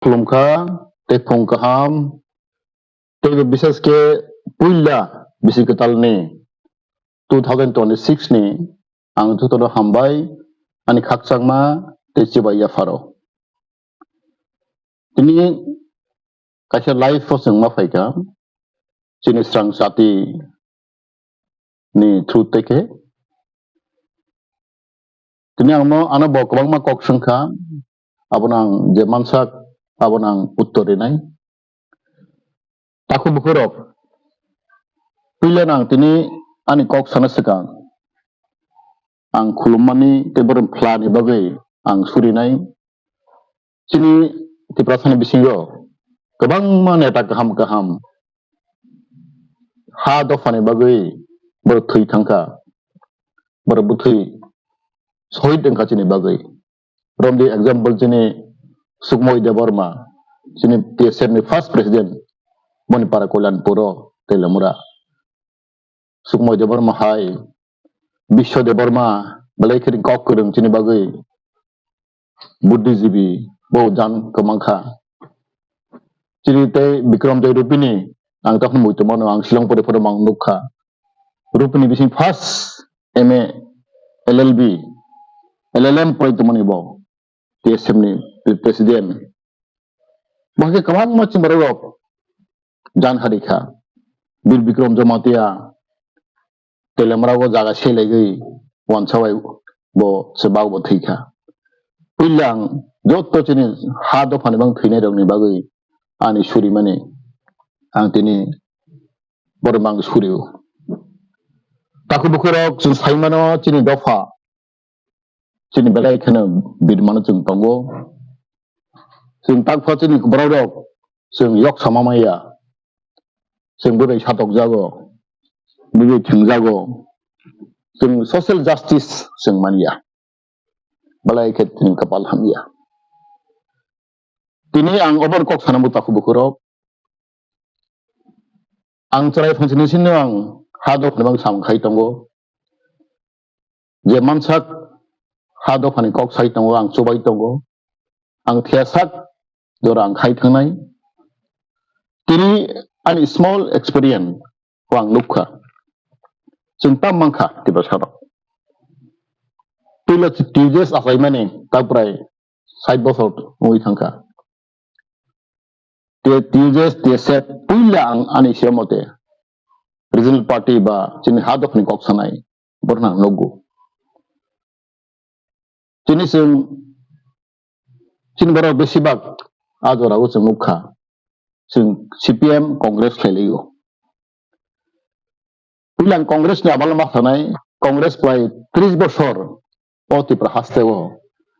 खुलुमखा ते फुं kaham ते विशेष के पुइला बिसि केतालनि 2026 ni ang tutodo hambay ani khakchangma te chibaya faro ini kaisa life foseng ma faika chini strang sati ni truth teke tini angmo ana bokobang ma kok sengkha abonang je mansak abonang uttorinai taku bukurok pilanang tini ani kok sana sekang ang khulumani te borom plani bagai ang surinai chini ti prasani bisingo gobang ma neta kaham ha dofani bagai bor thui thangka bor buthui sohid engka chini bagai romdi example chini Sukmoy Deborma chini TSM ni first president Monipara Kollanpuro Telemura Sukmoy Deborma hai Bisho Deborma balai kering kok kurung chini bagai buddhijibi bo jan kamangkha chini te Bikram Joy Rupini ang takno muitomono ang silong pore pore mang nukha Rupini bising first MA LLB LLM poitomoni bo TSM ni presiden bahkan kamang macam berok jan harika Bil Bikram Jamatia Telemra go jaga selegi wansawai bo sebau bo thika pilang jotto chini hado phani bang thine rongni bagai ani suri mani ang tini bormang suriu taku bukurok jung saimano chini dofa chini belai khana bidmano jung tongo jung takpha chini borok jung yok samamaya jung borai satok jago bibi thingjago jung social justice jung mania balai khet tin kapal hamia tini ang obor kok sanamu taku bukurok ang cerai fungsi sini ang hadok nebang samkhai tongo je mansak hadok hani kok sai tongo ang chubai tongo ang thiasak dorang khai thangnai tini ani small experience wang nukha jungtam mangkha tibasara pila tijes asai mani taprai side bosot mui thangka te tijes te set pila ang ani semote regional party ba chini hadok ni kok sanai bornang nogu chini sing chini boro besibak ajora go chungukha sing CPM Congress kheligo pilang Congress ni abal mak sanai Congress play 30 বছর অতি প্রহাস্তেও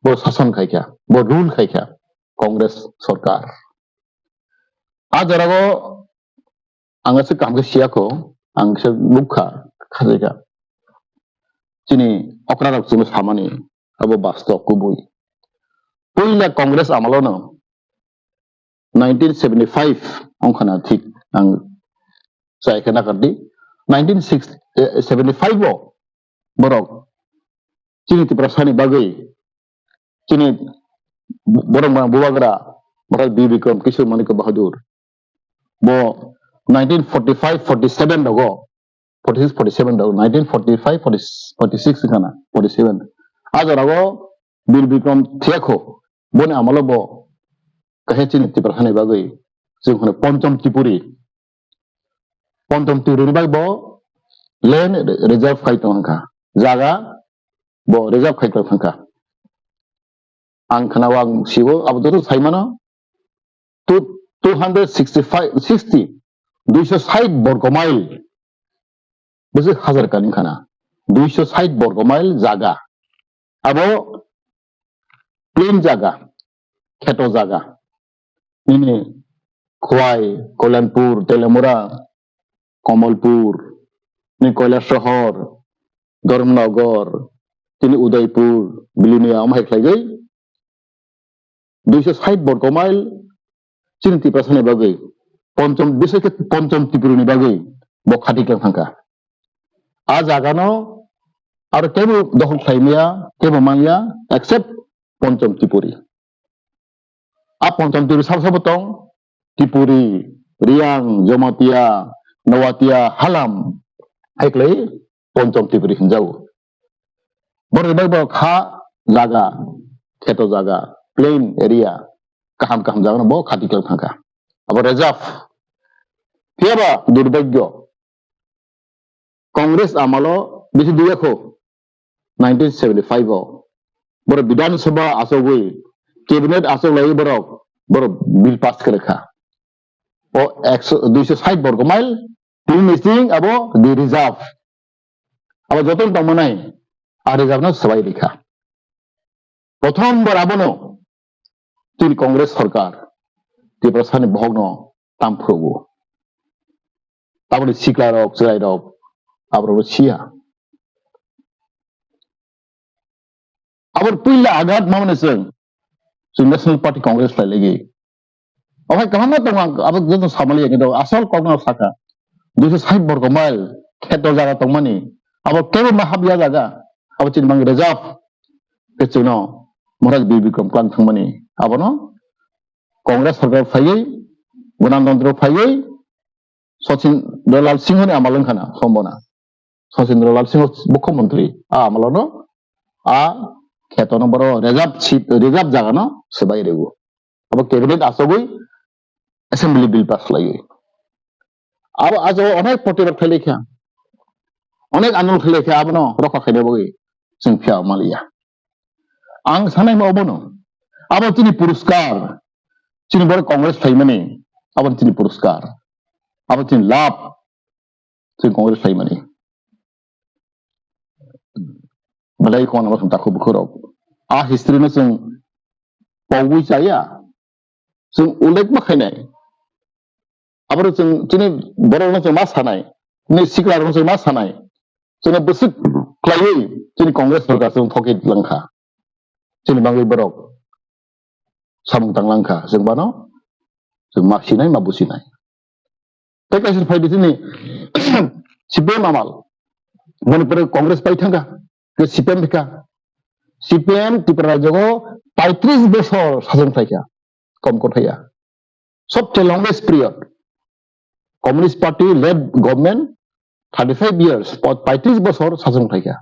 bo শাসন খাইকা bo rule খাইকা Congress সরকার ajora go angase kamke siako angse mukha khajega chini okrarak chini samani abo bastov kubui poila Congress amalono 1975 ongkhana thik ang saikena kadi 1975 bo borok chini ti prasani bagai chini borong bang buwagra Maharaj B. Bikram Kishore Manika Bahadur bo 1945 47 dago 46 47 dago 1945 46 kana 47 ajorago Bil Bikram thiakho bone amalo bo kahe chini ti prasani bagai jungkhone Pancham Tripuri bai bo land reserve khai tongkha jaga bo reserve khai tongkha ang khanawang sibo abduru saimano 265 60 260 বর্গ mile বুঝি হাজার কালিং খানা 260 বর্গ mile জায়গা আবো plane জায়গা খেটো জায়গা ইনি খোয়াই কল্যাণপুর তেলেমুরা কমলপুর নি কৈলাস শহর ধর্মনগর তিনি উদয়পুর বিলুনিয়া আমহাই খাইগৈ 260 বর্গ মাইল চিন্তি প্রাসনে বাগৈ পঞ্চম বিশেষকে পঞ্চম ত্রিপুরনি বাগৈ বখাটি থাকা আ জাগানো আর কেবল দখল খাইমিয়া কেবল মানিয়া এক্সেপ্ট পঞ্চম ত্রিপুরি পঞ্চম ত্রিপুরা সাবসাবতং ত্রিপুরি রিয়াং জমাতিয়া নওয়াতিয়া হালাম হাইক্লাই পঞ্চম ত্রিপুরি হিনজাও বড় খা জায়গা খেত জায়গা প্লেন এরিয়া কাহাম কাহাম জায়গা bo খাতি কেল থাকা আবার রিজার্ভ কেবা দুর্ভাগ্য কংগ্রেস আমলো বেশি দুয়াখো 1975 বড় বিধানসভা আসবই कैबिनेट आसो लाई बरक बर बिल पास करेखा ओ 260 वर्ग माइल क्लीन मिसिंग अबो दि रिजर्व अब जतन तमनाय आ रिजर्व न सबाई रेखा प्रथम बार आबनो तीन कांग्रेस सरकार ती प्रसानि भग्न तामफ्रगु आबो सिक्ला रक जराय रक आबो सिया आबो पुइला आघात मावने जों नेशनल पार्टी कांग्रेस लाई लगी ओमफ्राय कहां दं अब जों सामलिया किन्तु आसल कगना साका 260 वर्ग माइल खेत जागा तंमानि अब केबो माहाबिया जागा अब चिनबांग रिजर्व पेचुनो महाराज बी विक्रम प्लान थांमानि आबनो कांग्रेस सरकार फायै गणतंत्र फायै सचिन्द्र लाल सिंह ने आमालंखाना सम्बना सचिन्द्र लाल सिंह मुख्यमंत्री आमालनो आ खेत नंबर रिजर्व जागा न सबाई रेगु अब कैबिनेट आसगई असेंबली बिल पास लायो अब आज अनेक प्रतिबाद खालेखा अनेक आंदोलन खालेखा अब न रखा खायने बगै जों फिया मालिया आं सानाय मावबनो अब तिनि पुरस्कार तिनि बर कांग्रेस थाइमानि अब तिनि पुरस्कार अब तिनि लाभ जों कांग्रेस थाइमानि बलाय कोन अब ताखौ बखरब आ हिस्ट्री न जों बावै जाया जों उलेख माखायनाय अब जों दिनै बर'नो जों मा सानाय दिनै सिक्लारनो जों मा सानाय जों बोसोर क्लायै दिनै कांग्रेस सरकार जों पकेट लांखा दिनै बाङै बरक सामुं थांलांखा जों बानो जों माखिनाय मा बुसिनाय बे कायसर फायदि दिनै सिपिएम आमाल मणिपुर कांग्रेस पाइ थांगा के सिपिएम बिका सिपिएम त्रिपुरा राज्य 35 बছর শাসন থাকা कम कथाया सबसे longest period communist party lead government 35 years 35 बছর শাসন থাকা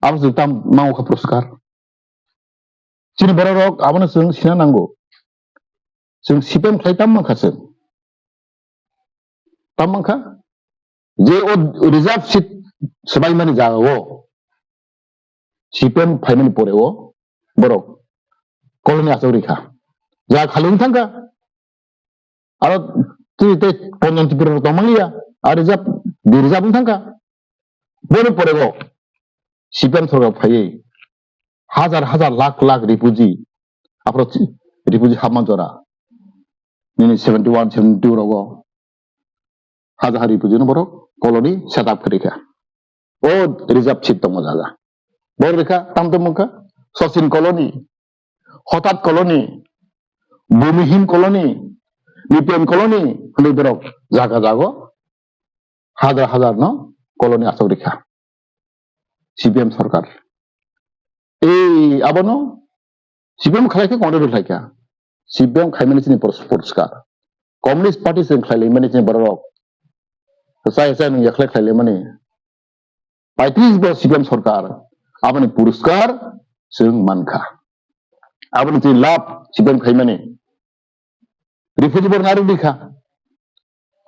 अब जों ताम मावखा पुरस्कार चिनि बरक आबनो जों सिना नांगौ जों सिपिएम खायताम माखासे ताम माखा जे ओ रिजर्व सीट सबाई माने जागो सिपिएम फाइनाल परेओ बरक कॉलोनी आसौरिखा जा खालुन थांगा आरो तिते पन्नतिपुर तमालिया आरो जा बिरजाबुन थांगा बोरे परेगो सिपिएम सरकार फायै हाजार हाजार लाख लाख रिफ्यूजी आपरो रिफ्यूजी हामाजरा निनि 71 72 रगो हाजार रिफ्यूजी न बरक कॉलोनी सेटअप करिखा ओ रिजर्व सीट दङ जागा बररेखा तामतमका सचिन कॉलोनी हठात कॉलोनी भूमिहीन कॉलोनी निपिएम कॉलोनी हनै बरक जागा जागो हाजार हाजार न कॉलोनी आसौरिखा सिपिएम सरकार ए आबनो सिपिएम खालायखा कांग्रेस खालायखा सिपिएम खायमानि चिनि पुरस्कार कम्युनिस्ट पार्टी जों खालायमानि चिनि बरक जाय जाय नों याखलाय खालायमानि 35 बছর सिपिएम सरकार आबनि पुरस्कार जों मानखा आबनि चिनि लाभ सिपिएम खायमानि रिफ्यूजी बर नारु दिखा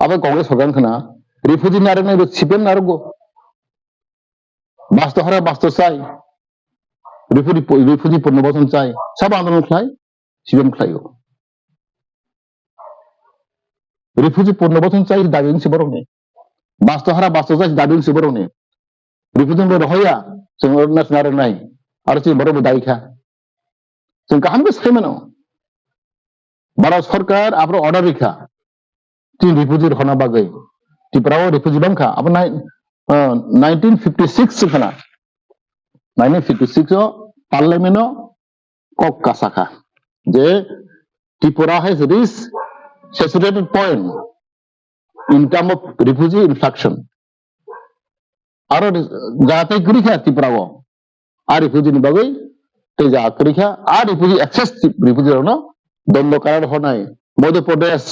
अब कांग्रेस सरकार खना रिफ्यूजी नारु नै सिपिएम नारगो बास्तो हरा बास्तो चाय रिफ्यूजी पुनर्वासन चाय सब आंदोलन खाय सिपिएम खायो रिफ्यूजी पुनर्वासन चाय दाबिं से बरने बास्तो हरा बास्तो चाय दाबिं से बरने रिफ्यूजी बर होया जों नेशनल नाय आरो जों बरबो दायखा जों गाहाम गोसखायमानो भारत सरकार आपरो ऑर्डर रेखा तीन रिफ्यूजी होना बागै त्रिपुराव रिफ्यूजी बांखा अब 1956 खना 1956 पार्लियामेंट कक कासाखा जे Tripura has reached saturated point in term of refugee inflection आरो जाते करिखा त्रिपुराव आ रिफ्यूजी नि बागै ते जा करिखा आ रिफ्यूजी एक्सेस रिफ्यूजी न दंडकारार होनाय मध्य प्रदेश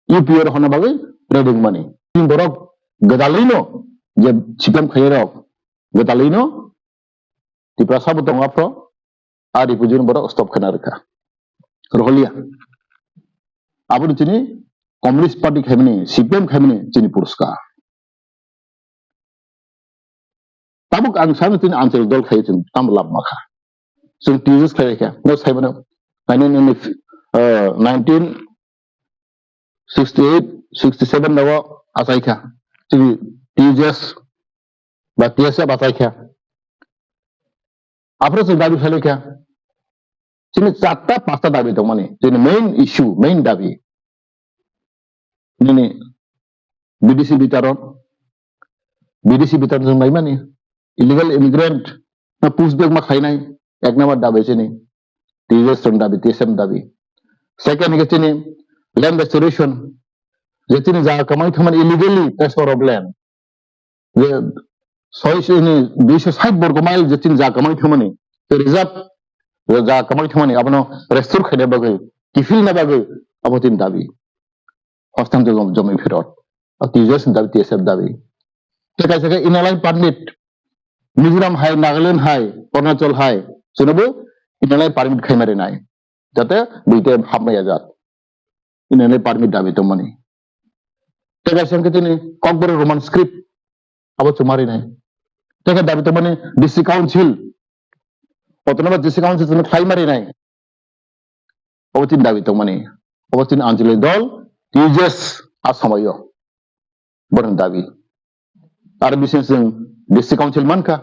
यूपी होना बागै रेडिं माने जों बरक गदालैनो जे सिपम खैरक गदालैनो दिप्रा साबो दं आफ्रो आदि पुजिन बरक स्टप खना रखा रहलिया आबो दिनै कम्युनिस्ट पार्टी खायमनि सिपम खायमनि दिनै पुरस्कार ताबुक आं सानो दिनै आंचल दल खायो जों ताम लाब माखा जों टीजेस खायखा न साइबनो 1968 67 नाव आसायखा जों टीजेस बा टीएसए बासायखा आफ्रो जों दाबि खायखा जोंनि चारटा पांचटा दाबि दं माने जोंनि मेइन इश्यू मेइन दाबि दिनै विदेशी बिटारन जों माइ माने इलिगेल इमिग्रेंट ना पुशबैक मा खायनाय एक नंबर दाबि जोंनि टीजेस जों दाबि टीएसएम दाबि सेकेंड है जोंनि लैंड रेस्टोरेशन जेतिनि जा कमाई थमन इलिगेली ट्रांसफर ऑफ लैंड जे 260 वर्ग माइल जेतिनि जा कमाई थमन रिजर्व जा कमाई थमन आपनो रेस्टोर खायने बागै किफिल ना बागै अब तीन दाबि हस्तान जमी फिरत टीजेस दाबि टीएसएम दाबि तेकाय इनालाइन परमिट मिजोराम हाय नागालैंड हाय अरुणाचल हाय जोंबो इनालाइन परमिट खायमारिनाय जाते दुइटे हाबनाया जात इनालाइन परमिट दाबि दं माने तेकाय संके दिनै ककबर रोमान स्क्रिप्ट अब चुमारिनाय तेकाय दाबि दं माने डिस्ट्रिक्ट काउंसिल अतनबा डिस्ट्रिक्ट काउंसिल जों खायमारिनाय अब तीन दाबि दं माने अब तीन आंचलिक दल टीजेस आसामायो बरन दाबि आरो बिसेस जों डिस्ट्रिक्ट काउंसिल मानखा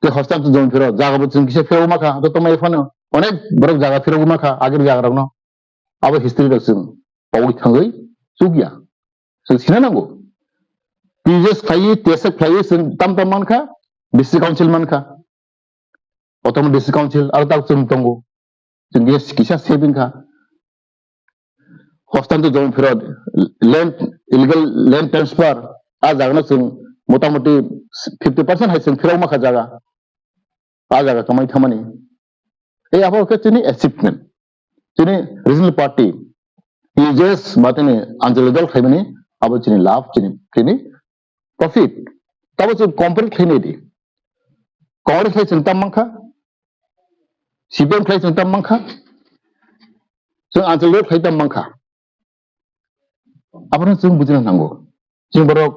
ते हस्तान जों फिरो जागाबो जों किसे फिरो माखा तो तमाय फानो अनेक बरक जागा फिरो माखा आगिर जागा न अब हिस्ट्री जों बावै थाङै जुगिया जों सिना नांगौ टीजेस खायो टीएसएफ खायो जों ताम मानखा डिस्ट्रिक्ट काउंसिल मानखा अतम डिस्ट्रिक्ट काउंसिल आरो ताक जों दंगो जों किसा सेविंखा हस्तान जों फिरो लैंड इलीगल लैंड ट्रांसफर आ जागना जों मोटामोटी 50% है जों फिरो माखा जागा आ जागा कमाई थमानी ए आबो के तिनि अचीवमेंट तिनि रीजनल पार्टी टीजेस बातने आंचलिक दल खायमाने आबो तिनि लाभ तिनि प्रॉफिट तब जों कम्पेयर खायने दि कांग्रेस खाय जों ताम मांखा सीपीएम खाय जों ताम मांखा जों आंचलिक दल खाय ताम मांखा आपनो जों बुजिनो नांगौ जों बरक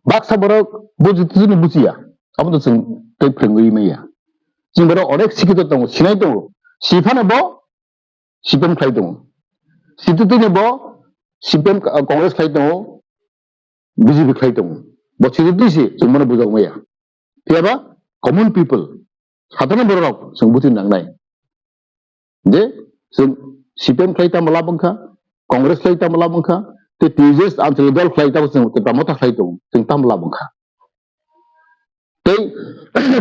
बाक्सा बरक बुजिनो बुजिया आपनो जों दै फ्रेंगै मैया जों बरक अनेक सिकित दं सिनाय दं सिफानबो सीपीएम खाय दं सिटिटिनबो सीपीएम कांग्रेस खाय दं बीजेपी खाय दं बसिदिसि जों मन बुजाव मैया थियाबा कमन पीपल साधारण बरक जों बुजिनो नांनाय जे जों सीपीएम खाय ताम लाबंखा कांग्रेस खाय ताम लाबंखा ते टीजेस आंचलिक दल खाय ताम जों तामता खाय दं जों ताम लाबंखा ते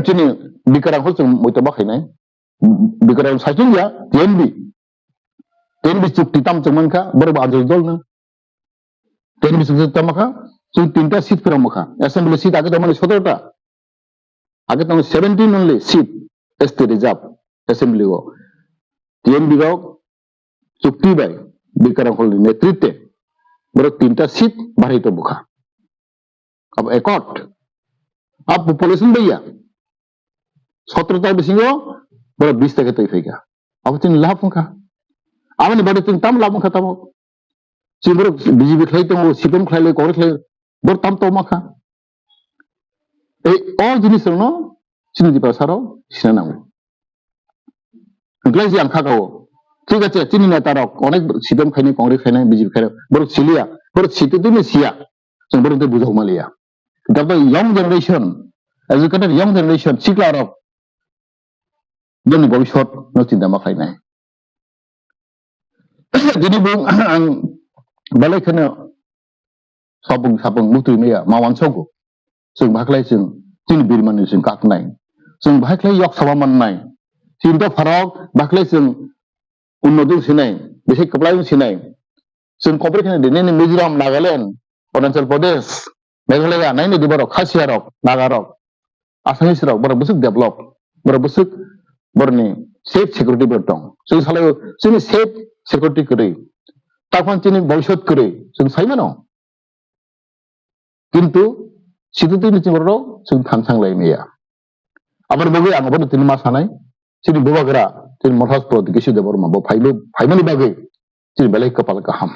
तिनि बिकाराखौ जों मयता बाखायनाय बिकाराव साइथिं या टेनबी चुक्ति ताम जों मानखा बरब आंचलिक दल न टेनबी चुक्ति ताम माखा जों तीनटा सीट फिराव माखा असेंबली सीट आगे दं 17टा आगे दं 17 only seat ST reserve assembly को टीएनबी को चुक्ति बाय बिकाराखौ नेतृत्व बरब तीनटा सीट बाहरी तो बुखा अब एकॉर्ड अब पॉपुलेशन भैया 17टा बिसिंगो बरब 20 तक तय फैगा अब तीन लाभ माखा आमने बारे तीन ताम लाभ माखा ताम सिबर बीजेपी खाय तो सीपीएम खाय कांग्रेस खाय बर ताम तो माखा ए all जिनिस न सिनि पासाराव सिना नांगौ ग्लाइजि आं खागाव ठीक আছে চিনি না তারা অনেক সিপিএম খায়নি कांग्रेस खायनाय बीजेपी खायनाय बर सिलिया बर सिटिदिनि सिया जों बर दे बुजाव मालिया दा young generation educated young generation सिक्लारक जोंनि भबिष्यत न चिन्ता मा खायनाय दिनै बुं आं बालायखनो साबुं मुथुइ मैया मावान सगो जों बाख्लाय जों जोंनि बिरमानि जों गाखनाय जों बाख्लाय यक साबा माननाय चिन्ता फाराक बाख्लाय जों उन्नति सिनाय बेसे कपलाय सिनाय जों कम्पेयर दिनै मिजोराम नागालैंड अरुणाचल प्रदेश मेघालय नायनो दिबारक खासियारक नागारक आसामिसरक बर बुसुक डेभलप बर बुसुक बरनि सेफ सिकिउरिटी दं जों सालायो जोंनि सेफ सिकिउरिटी करै तখন जोंनि भबिष्यत करै जों साइमानो किन्तु सिकिउरिटी नि चिंबराव जों थानसांलाय मैया आबाद बगे आं आबाद तिन मा सानाय जोंनि बबाग्रा जोंनि मथास प्रद किसु देबर माबो फाइमानि बागै जोंनि बेलाय कपाल गाहाम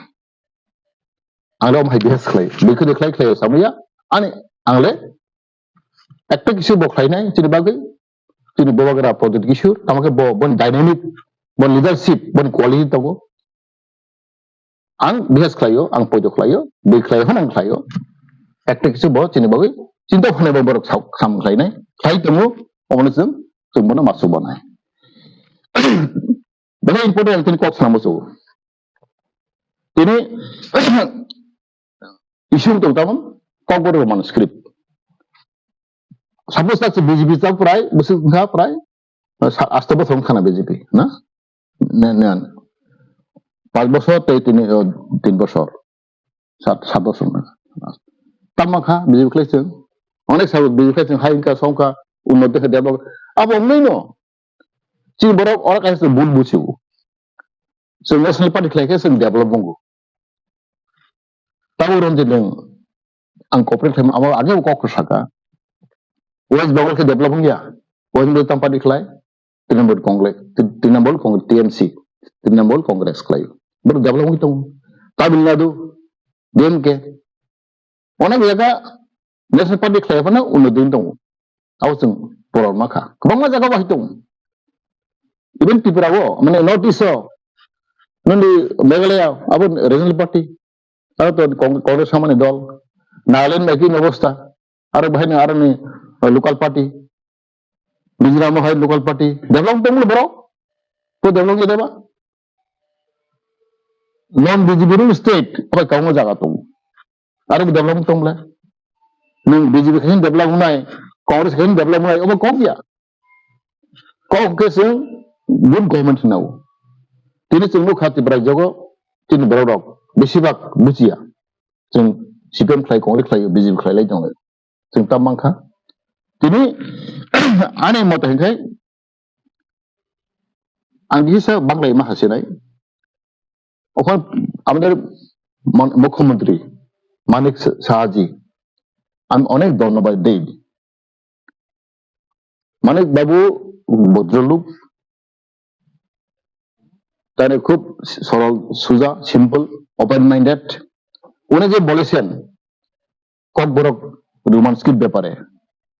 आंलाव माइ बिहास खालाय बेखौ देखलाय खालाय सामैया आंले একটা কিছু বখাইনাय जोंनि बागै जोंनि बबाग्रा प्रजेक्ट किसु আমাকে बन डायनामिक बन लीडरशिप बन क्वालिटी दंगो आं बिहास खालायो आं पयद खालायो बै खालायो आं खालायो একটা কিছু जोंनि बागै चिन्ता खालामनाय बरक साम खालायनाय खालाय दङो अमने जों बना मासु बनाय very important tin kok samuso ini isu to tamam kok boro manuscript suppose that's BJP ta pray busu nga pray astaba thong khana BJP na nan 5 বছর 3 বছর 7 বছর তামাখা BJP খাইছেন অনেক সাব BJP খাইছেন হাইকা সংকা উন্নত দেখে দেব আব অমনইনো চিন বড় অর কাছে বুল বুছিও जों नेशनल पार्टी खालायखो जों डेभलप बुंगो ताबो रंजितजों आं कपरेट खालाम आबो आगे कक साका वेस्ट बेंगल के डेभलप गया वेस्ट बेंगल पार्टी खालाय तृणमूल कांग्रेस टीएमसी तृणमूल कांग्रेस खालाय बड़ डेभलप दं तामिलनाडु डीएमके अनेक जायगा नेशनल पार्टी खालायफोरनो उन्नति दं आव जों बर' माखा गोबां जायगा बाहाय दं इभेन त्रिपुराबो माने नर्थ ईस्ट नंदी मेघालय अब रीजनल पार्टी तो कांग्रेस सामान्य दल नागालैंड बाकी अवस्था और बहन आर local party Mizoram local party develop दं बर' तो डेभलप देबा नन बीजेपी स्टेट अब गावनो जागा दं आरो डेभलप दंब्ला नों बीजेपी खायनो डेभलप होनाय कांग्रेस खायनो डेभलप होनाय अब कम गया कम गुड गवर्नमेंट नाव তিনি जों खाति रायजोआव তিনি बर'दक बेसेबां बुजिया जों सिपिएम खालाय कांग्रेस खालाय बीजेपी खालाय दं जों तामांखा তিনি आने मतेखाय आं बिसा बांलाय माखासेनाय अखन আমাদের मुख्यमंत्री मानिक साहाजी আমি অনেক ধন্যবাদ দেই মানিক বাবু ভদ্রলোক তারে খুব সরল সোজা সিম্পল ওপেন মাইন্ডেড উনি যে বলেছেন ককবরক রোমান্সকির ব্যাপারে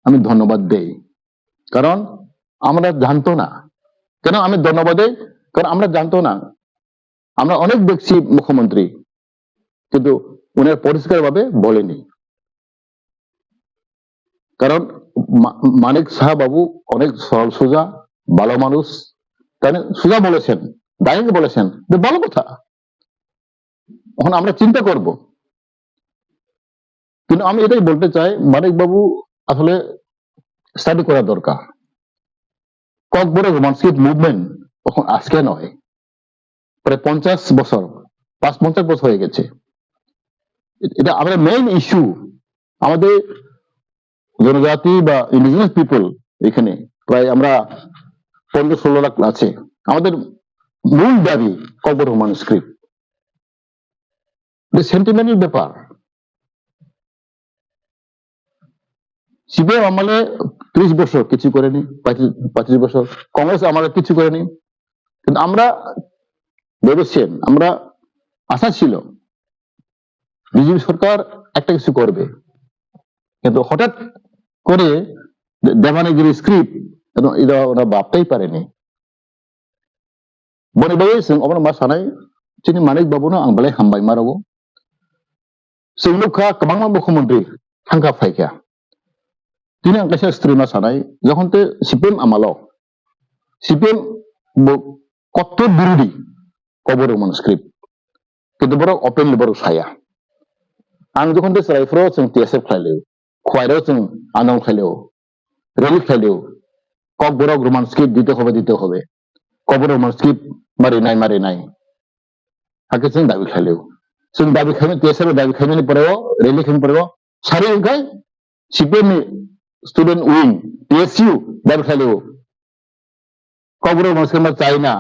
আমি ধন্যবাদ দেই কারণ আমরা জানতো না কেন আমি ধন্যবাদ দেই কারণ আমরা জানতো না আমরা অনেক দেখছি মুখ্যমন্ত্রী কিন্তু উনি পরিষ্কারভাবে বলেনি কারণ মানিক সাহা বাবু অনেক সরল সোজা ভালো মানুষ তাই সোজা বলেছেন ডাইরেক্ট বলেছেন যে ভালো কথা এখন আমরা চিন্তা করব কিন্তু আমি এটাই বলতে চাই মানিক বাবু আসলে স্টাডি করা দরকার ককবরক রোমান্সকিপ মুভমেন্ট তখন আজকে নয় প্রায় 50 বছর 50 বছর হয়ে গেছে এটা আমাদের মেইন ইস্যু আমাদের জনজাতি বা ইন্ডিজিনাস পিপল এখানে প্রায় আমরা 15-16 লাখ আছে আমাদের মূল দাবি ককবরক রোমান্সকিপ সেন্টিমেন্টাল ব্যাপার সিপিএম আমলে 30 বছর কিছু করেনি 25 বছর কংগ্রেস আমলে কিছু করেনি কিন্তু আমরা ভেবেছেন আমরা আশা ছিল বিজেপি সরকার একটা কিছু করবে কিন্তু হঠাৎ করে দেবানীগিরি স্ক্রিপ্ট এটা ওরা ভাবতেই পারেনি বনে বাবু जों अबन मा सानाय जोंनि मानिक बाबुनो आं बेलाय हामबाय मारावो जों लोखा गोबां मुख्यमंत्री थांखा फायखाया তিনি आं कायसा स्ट्रिमा सानाय যখনতে সিপিএম আমালো সিপিএম কত বিরোধী ককবরক রোমান্সকিপ কিন্তু বড় ওপেন বড় সায়া आं যখনতে সাইফ্রো जों টিএসএফ খাইলেও খয়রো जों আনন্দ খাইলেও রেলি খাইলেও ককবরক রোমান্সকিপ দিতে হবে ককবরক রোমান্সকিপ मारिनाय हाके जों दाबि खाइलेও जों दाबि खाइनो टीएसएफ दाबि खाइनो परेও रेली खाइनो परेও सारि ओंखाय सिपिएम स्टूडेंट विंग टीएसयू दाबि खाइलेও কবরের মানুষকে আমরা চাই না,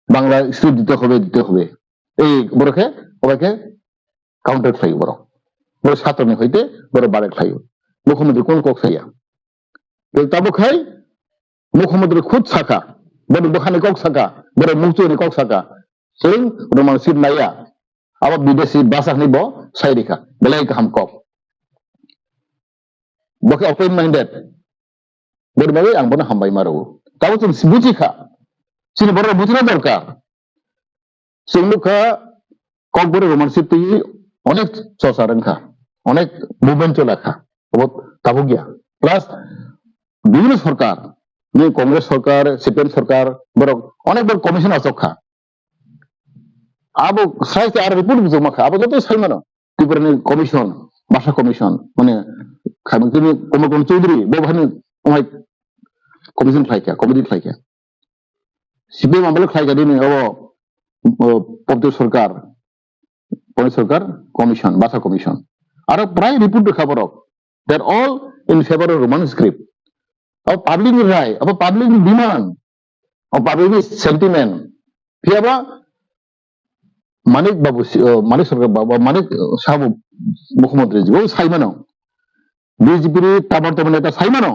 বাংলা স্ক্রিপ্ট দিতে হবে এই বড়কে সবাইকে কাউন্টার খাইব বড় সাতনে হইতে বড় বারে খাইব মুখ্যমন্ত্রী কোন কক খাইয়া তাবো খাই মুখ্যমন্ত্রী খুদ সাকা বড় দোকানে কক সাকা বড় মুচুনি কক সাকা সেই রোমান সিট নাইয়া আবার বিদেশি বাসা নিব সাইরিকা বেলাই কাহাম কক বকে ওপেন মাইন্ডেড বড়ভাবে আং বড় হামবাই মারো তাবো তুমি বুঝিখা চিনি বড় বুঝিনা দরকার সিংলুখা কক বড় রোমান সিট তুই অনেক চর্চা রংখা অনেক মুভমেন্ট চলাখা তাবো গিয়া প্লাস বিভিন্ন সরকার কংগ্রেস সরকার সিপিএম সরকার বড় অনেক বড় কমিশন আসখা আবো সাইতে আর রিপোর্ট জমাখা আবো যত সাইমানো ত্রিপুরানি কমিশন ভাষা কমিশন মানে খামিনি কোন চৌধুরী বহানি ওমাই কমিশন খাইকা কমিটি খাইকা সিপিএম আমলে খাইকা দিনে ও পদ্ম সরকার কমিশন ভাষা কমিশন আর প্রায় রিপোর্ট খবর they are all in favour of Roman script अब पब्लिक राय अब पब्लिक डिमांड अब पब्लिक सेंटिमेंट फिर अब मानिक बाबू मानिक सरकार बाबू मानिक साहब मुख्यमंत्री जी वो साइमानो बीजेपी ताबर तबने ता साइमानो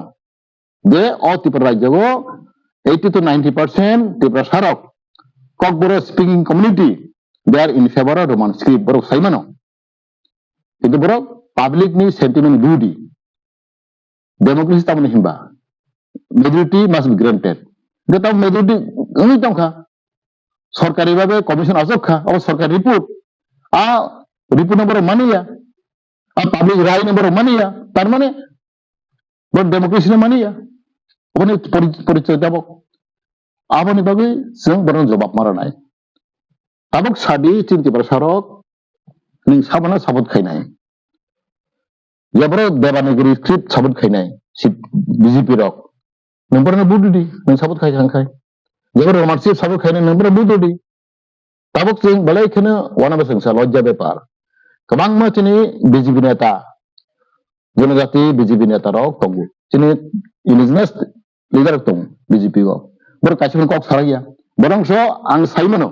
दे और त्रिपुरा राज्य को 80 to 90% त्रिपुरा सारक Kokborok speaking community they are in favour of Roman script बरो साइमानो किंतु बरो पब्लिक नि सेंटिमेंट बुदी डेमोक्रेसी तामने हिंबा majority must be granted যেটা মেজরিটি উনি তংখা সরকারি ভাবে কমিশন আসখা ও সরকারি রিপোর্ট নম্বর মানিয়া আর পাবলিক রায় নম্বর মানিয়া তার মানে ডেমোক্রেসি মানিয়া ওখানে পরিচয় দেব আপনি ভাবে বরং জবাব মারা নাই তাবক সাদি চিনতে পারে সড়ক সাবানা সাবত খাই নাই যেবর দেবানগরী স্ক্রিপ্ট সাবত খাই নাই BJP rock nombornya bududi nang sabut khai jangkai jabar romansip sabut khai nombornya bududi tabuk sing balai kena wana basang sa lojja bepar kabang ma chini BJP neta जनजाति BJP neta rok tongu chini indigenous leader tong BJP go bor kachun kok saraya borong so ang saimano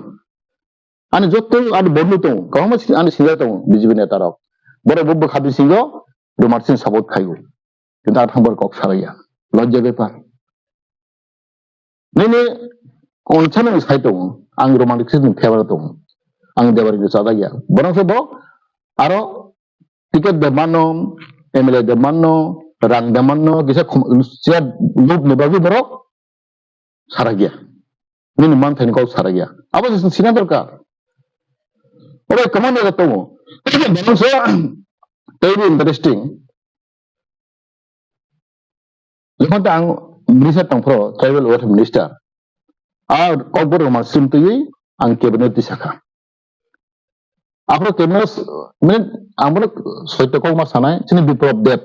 ani jotto ani bonu tong kawma ani singa tong BJP neta rok bor bubbu khabi singo romansip sabut khaigo কিন্তু আর নম্বর cock saraya lojja bepar Nene konchana ni sai tong ang romantic system favor tong ang debar ni sada ya borong so bo aro tiket de mano MLA de mano rang de mano kisa sia loop ne bagi borok sara gya nini man thani ko sara gya abo sina dorkar obe kaman ne tong borong so very interesting যখন ang Minister Tangpro, Tribal Water Minister, আর ককবর Roman সিমতুই আং cabinet Dishakha আপনার cabinet মানে আমরা সৈত্য ককমা সানাই চিনি বিপ্লব দেব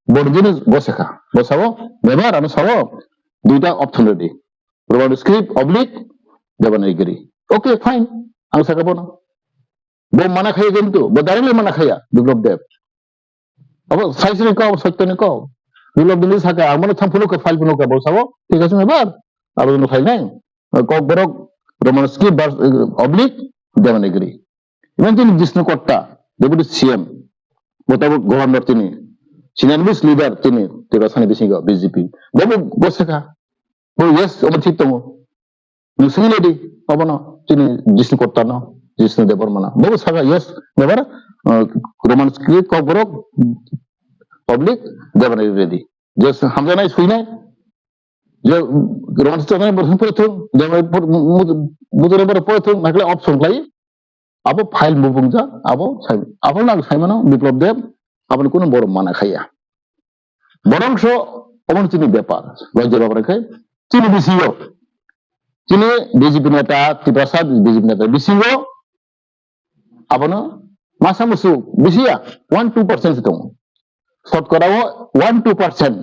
বড়জিনি বসেখা বসাবো ব্যবহার আমি সব দুইটা option ready Roman script oblique Devanagari okay fine আং সাকাবো না বো মানা খাইয়া কিন্তু বো দাঁড়িয়ে মানা খাইয়া বিপ্লব দেব আবার সাইসিনি কও সত্যনি কও বিপ্লব দিলি সাকা আমরা থামফুলোকে ফাইল পুনোকে বসাবো ঠিক আছে এবার আবেদন ফাইল নাই কক বরক রোমান স্ক্রিপ্ট অবলিক দেবানাগিরি ইভেন তিনি জিষ্ণু কর্তা ডেপুটি সিএম মোতাবেক গভর্নর তিনি সিনিয়র লিডার তিনি ত্রিপুরা বিসিং বিজেপি বাবু বসেখা ও ইয়েস ওমন ঠিক তমো নুসিং লেডি অবন তিনি জিষ্ণু কর্তা ন জিষ্ণু দেববর্মা বাবু সাকা ইয়েস এবার রোমান স্ক্রিপ্ট কক বরক পাবলিক দেবানাগিরি রেডি যে হামজানাই সুইনাই যে রোমান স্ক্রিপ্ট প্রথম প্রথম বুতরে বড় প্রথম নাকলে অপশন লাই আবো ফাইল মুবুংজা আবো আবো নাগ সাইমানো বিপ্লব দেব আপনি কোন বড় মানা খাইয়া বরংশ অমন চিনি ব্যাপার রাজ্যের ব্যাপারে খাই চিনি বিসিও চিনি বিজেপি নেতা ত্রিপ্রাসাদ বিজেপি নেতা বিসিও আপনো মাসা মুসু বিসিয়া 1-2% দং শতকরাও 1-2%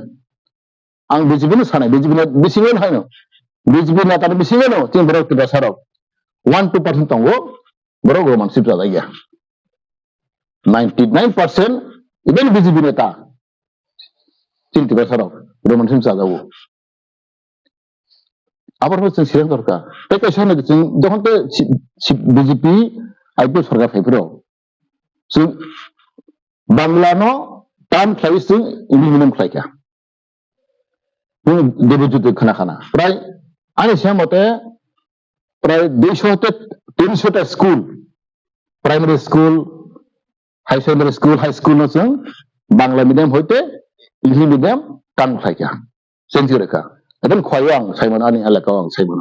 আং বিজেপি সানাই বিজেপি বিসিও হাইনো বিজেপি নেতা বিসিও নো চিনি বড় ত্রিপ্রাসাদ 1-2% দং বড় রোমান সিট রাজা 99% even BJP neta চিনতে পারছারক রোমান সিং সাজাবো আবার হচ্ছে সিলেন দরকার তাই কেসনে जों যখন তো বিজেপি আইপি সরকার ফাইফ্রো जों বাংলানো টান খাই जों इंग्लिश मिडियाम खायका দেবজ্যোতি খানা প্রায় আনি সে মতে প্রায় 200 থেকে 300টা school primary school high secondary school high school जों বাংলা মিডিয়াম হইতে इंग्लिश मिडियाम টান খায়কা सेंचुरी रेखा এখন খয় আং সাইমন আনি এলাকাও আং সাইমন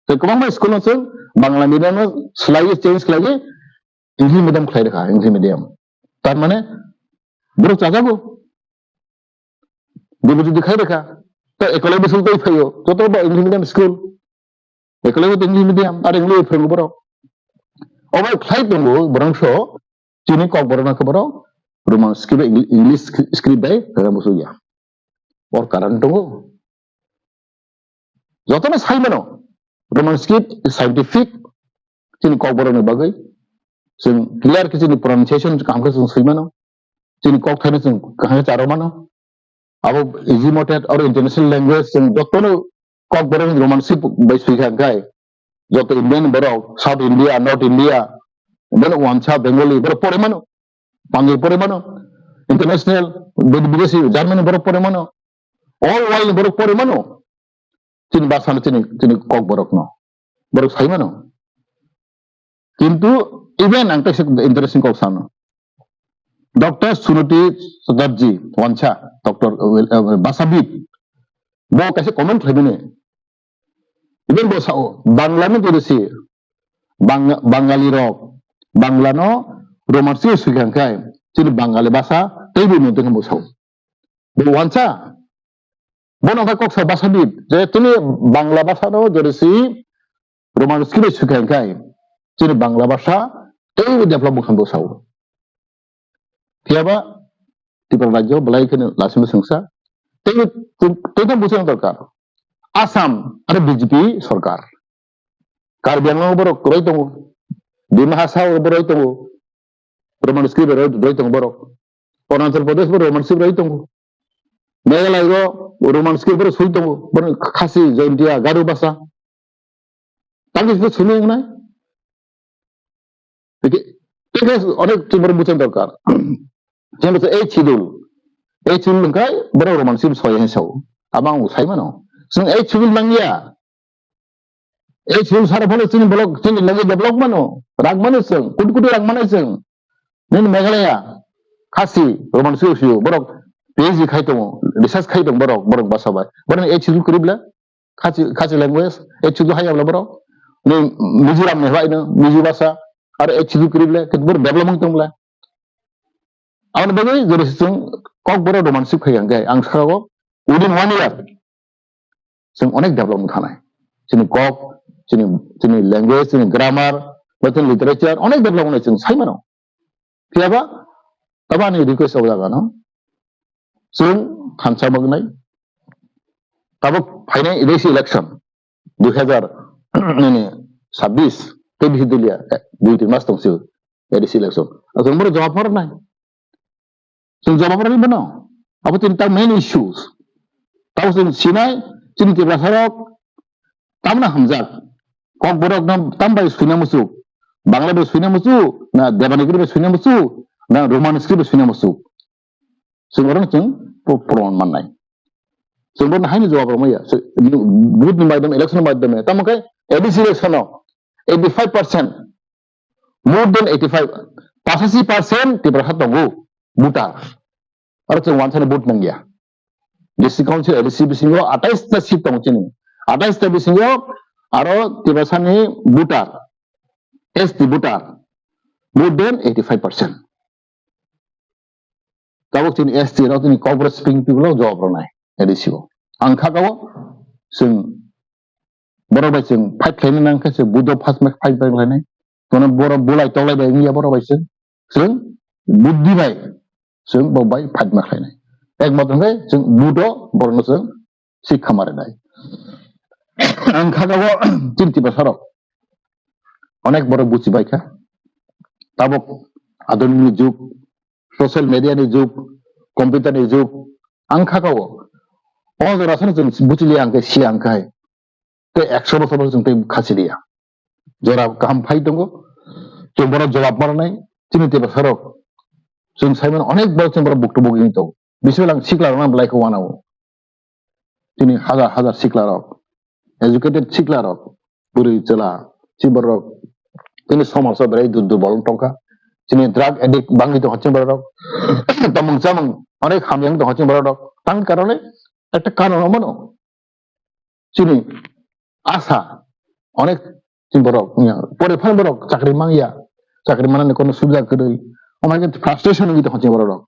তো গোबां স্কুল जों বাংলা মিডিয়াম স্লাইডে চেঞ্জ খাইলে इंग्लिश मिडियाम খাই রেখা इंग्लिश मिडियाम তার মানে বড় চাজাগো দেবজ্যোতি খাই রেখা তো একলগে স্কুল কই ফাইও যত इंग्लिश मिडियाम स्कुल একলগে इंग्लिश मिडियाम আর इंग्लिश ফেরো বড় অবাই খাই দঙ্গো বরংশ চিনি কক বড় না খবর রোমান স্ক্রিপ্ট इंग्लिश स्क्रिप्ट বাই রামসুইয়া और कारण दंगो যতনা সাইমানো রোমান স্ক্রিপ্ট সাইন্টিফিক চিনি কক বড় বাগै जों क्लियर कि जोंनि प्रनाउन्सिएशन कामखौ जों सैमानो जोंनि কক थाइनो जों काहे चारोमानो अब इजी मटेड और इंटरनेशनल लैंग्वेज जों जतनो কক बड़ रोमान स्क्रिप्ट बाय स्पीखांखाय जत इंडियन बड़ साउथ इंडिया नॉर्थ इंडिया देन वानसा बेंगली बड़ परेमानो पांजाबी परेमानो इंटरनेशनल विदेशी जर्मनी बड़ परेमानो ऑल वर्ल्ड बड़ परेमानो चिन भाषा चिन কক बड़नो बड़ साइमानो किंतु इवेन आंथ इंटरेस्टिंग কক सानो डॉक्टर सुनुति चटर्जी वानसा डॉक्टर भाषाविद वो कैसे कमेंट खाइबने इवेन वो साओ बांग्ला में जैसे बांगाली रॉक बांग्ला नो रोमांसी सुखांखाय चिन बांगाली भाषा तेबो नुदों वो साओ वो वानसा वो नका কক सा भाषाविद जे तिनि बांग्ला भाषा नो जैसे रोमांसी सुखांखाय चिन बांग्ला भाषा तेबो डेभलप खालामबो साओ Tiaba tiba राज्य बलाय के लासिम संसा तेना बुझनो दरकार आसाम आरो बीजेपी सरकार कार्बि आंलं बर रय दङ डिमा हासाव बर रय दङ रोमान स्क्रिप्ट रय दङ बर अरुणाचल प्रदेश बर रोमान स्क्रिप्ट रय दङ मेघालय रोमान स्क्रिप्ट बर सय दङ बर खासि जयन्तिया गारो भाषा तांगे तो सुनो ना देखिए अनेक तिबर बुझनो दरकार जेनेबा ए चिडुल लंखाय बर रोमान स्क्रिप्ट सय हेसाव आबां उसाइमानो जों ए चिडुल नांगिया ए चिडुल सारा फले जों ब्लक जों लगे डेभलप मानो राग मानो जों कुट राग मानो जों नों मेघालय खासि रोमान स्क्रिप्ट बर पीएचडी खाइ दङ रिसार्च खाइ दङ बर भाषा बाय बर ए चिडुल करिब्ला खासि लैंग्वेज ए चिडुल हायाब्ला बर नों मिजोराम नेबायनो मिजो भाषा आरो ए चिडुल करिब्ला बर डेभलपमेंट दंब्ला आं बे जेरै जों কক बर रोमान स्क्रिप्ट फैयांगाय आं सारागो विदिन 1 year जों अनेक डेभलपमेंट थानाय जोंनि কক जोंनि लैंग्वेज जोंनि ग्रामार जोंनि लिटारेचार अनेक डेभलपमेंट जों साइमानो फियाबा तबा आंनि रिक्वेस्ट आव जागानो जों खानसा मगनाय तब फाइनाल इलेक्शन 2026 ते बिदिलिया 2 मास दंसो एडिसि इलेक्शन जों बर जवाब हरनाय जों जवाब हरनाय बनो अब तिनटा मेन इश्यूज ताव जों सिनाय चिनि केब्लासारक तामना हमजाक কক बरक नाम तामबाय सुना मुसु बांग्ला बे सुना मुसु ना देबानिगिरि बे सुना मुसु ना रोमान स्क्रिप्ट सुना मुसु जों बरन जों प्रमाण माननाय जों बरन हायनि जवाब रमैया ग्रुप नि माध्यम इलेक्शन माध्यम तामखाय एडिसि इलेक्शन 85% मोर देन 85% तिब्रा दंगो बुटा और जों वानसानि बुट नंगिया डिस्ट्रिक्ट काउंसिल एडिसि बिसिङाव 28 टा सीट दं चिनि 28 टा बिसिङाव आरो तिब्रासानि बुटार एसटी बुटार मोर देन 85% गावो चिनि एसटी राव चिनि कॉर्पोरेट स्पिंग पिपल जॉब रनाय एडिसि आं खागाव जों बरबाय जों फाइट खायनो नांखासो बुद फास्ट मैच फाइट बायलायनाय तने बर बुलाय तलायबाय निया बरबाय जों बुद्धि बाय जों बावबाय फाइट माखायनाय एक मतंगाय जों बुद बरनो जों शिक्षा मारनाय आं खागाव चिन्ति बासाराव अनेक बर बुझिबायखा ताबक आधुनिक जुग सोशल मीडिया नि जुग कंप्यूटर नि जुग आं खागाव अजरासन जों बुझिलि आंखै सि आंखाय te 100 বছর जों tei khasiria jora kaham phai tongo जों boro jawab marnai chini te basarok जों saimon onek bor जों boro bukto bugin to bisbelang siklar na blai ko wanao chini hajar hajar siklarok educated siklarok buri chela chiborok chini somajo berai durbol tongka chini drug addict bangi to hocche borok tamung chamung onek hamyang to hocche borok tang karone একটা কারণ মনো চিনি আশা অনেক বড় পরে fun বড় চাকরি মাঙ্গিয়া চাকরি মানানে কোনো সুবিধা করে আমাকে ফ্রাস্ট্রেশন হইতে হচ্ছে বড় রক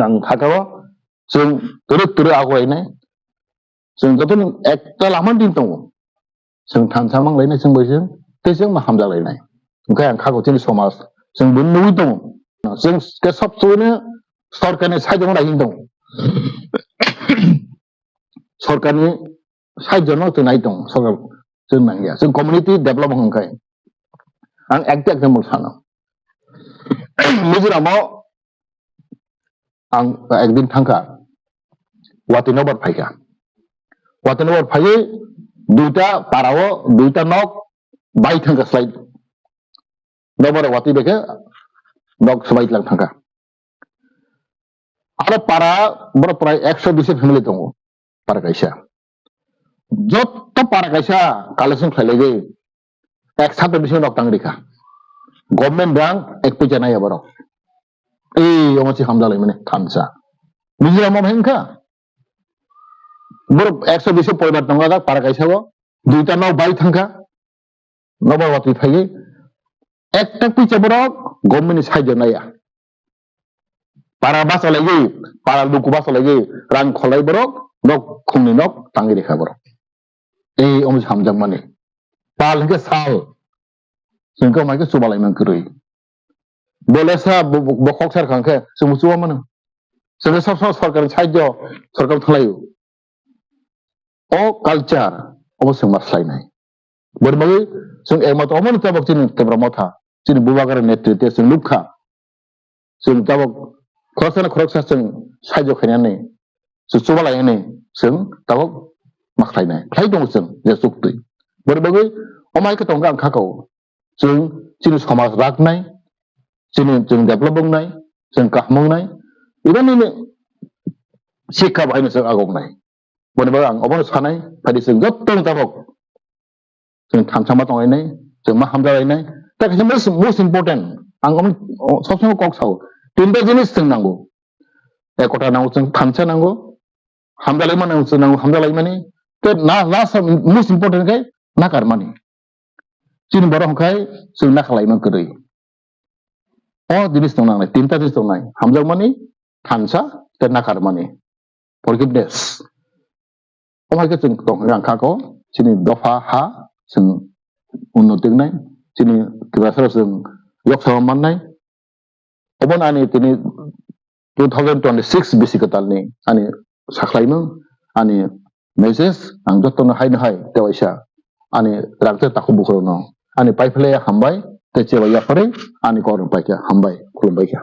আং থাকাও जों তোরে তোরে আগলাইনাय जों যতন একটা লামান দিন दङ जों थानसा मांलायनाय जों बयजों तेजों मा हामजालायनाय ओंखाय आं खागौ जोंनि समाज जों बन्नोबो दङ जों सबसोनो सरकारनि साइडआव लायनो दङ सरकारनि साइडआव जों नाय दं सरकार जों नांगिया जों कमिउनिटि डेभलपमेन्ट होनखाय आं एकटा एग्जाम्पल सानो मिजोरामाव आं एकदिन थांखा वाटिनगर फाइयै दुइटा पाराव दुइटा नक बाय थांखा स्लाइड नबर वाटि बेखे नक सबाय लां थांखा आरो पारा बर प्राय 120 फेमिलि दङ पारा गायसा जत पारा गायसा कालेक्शन खालायगे एक सात बिसि नक तांगरिखा गभर्नमेन्ट रां एक पैसा नाया बर ए अमसि हामजालाय माने थानसा मिजोराम हेंखा बर 120 परिबार दङ दा पारा गायसाबो दुइटा नक बाय थांखा नबर वाटि फाइयै एकटा पैसा बर गभर्नमेन्ट साइड नाया para basa lagi para duku basa lagi rang kholai borok nok khungni nok tangi rekha borok ei om samjak mani pal ke sal singko mai ke subalai man kurui bolesa bokok sar khangke sumu suwa mano sebe sab sarkar sahajo sarkar thlayu o culture obosong maslai berbagai sing emat omon tabak chin tebramotha chin bubagar netritwe sing lukha sing tabak Kharsana खरसा जों साइजो खायनानै सुसुबालायनानै जों दाबो माख्लायनाय खाय दङ जों जे सुक्ति बरबगै अमायखौ दङ आं खाखौ जों जोंनि समाज राखनाय जों डेभलपमेन्टनाय जों काहमनाय इबानिनो शिक्षा बाहायनो जों आगमनाय बरबा आं अबन सानाय फायदि जों जत्तन दाबो जों थानसामा दंनाय जों मा हामजालायनाय दा मोस्ट इम्पोर्टेन्ट आं सब समय कक साव तीनटा जिनिस जों नांगौ एकता नांगौ जों थानसा नांगौ हामजालाय माने जों नांगौ हामजालाय माने ते ना मोस्ट इम्पोर्टेन्ट खाय नाकार माने चिन बर हखाय जों ना खालायमान करै अ जिनिस दं नांनाय तीनटा जिनिस दं नाय हामजाव माने थानसा ते नाकार माने फरगिवनेस अमायखौ जों दं रांखाखौ चिनि दफा हा जों उन्नतिनाय चिनि ग्रासर जों यक्सा माननाय अबन आनि तिनि 2026 बिसिकतालनि आनि साख्लायमों आनि मेसेज आं जत्तनो हायनो हाय देवाइसा आनि रागते ताखु बुखरोनो आनि पाइफले हामबाय ते चेबाया फरे आनि गरम पाइका हामबाय खुलुमबायका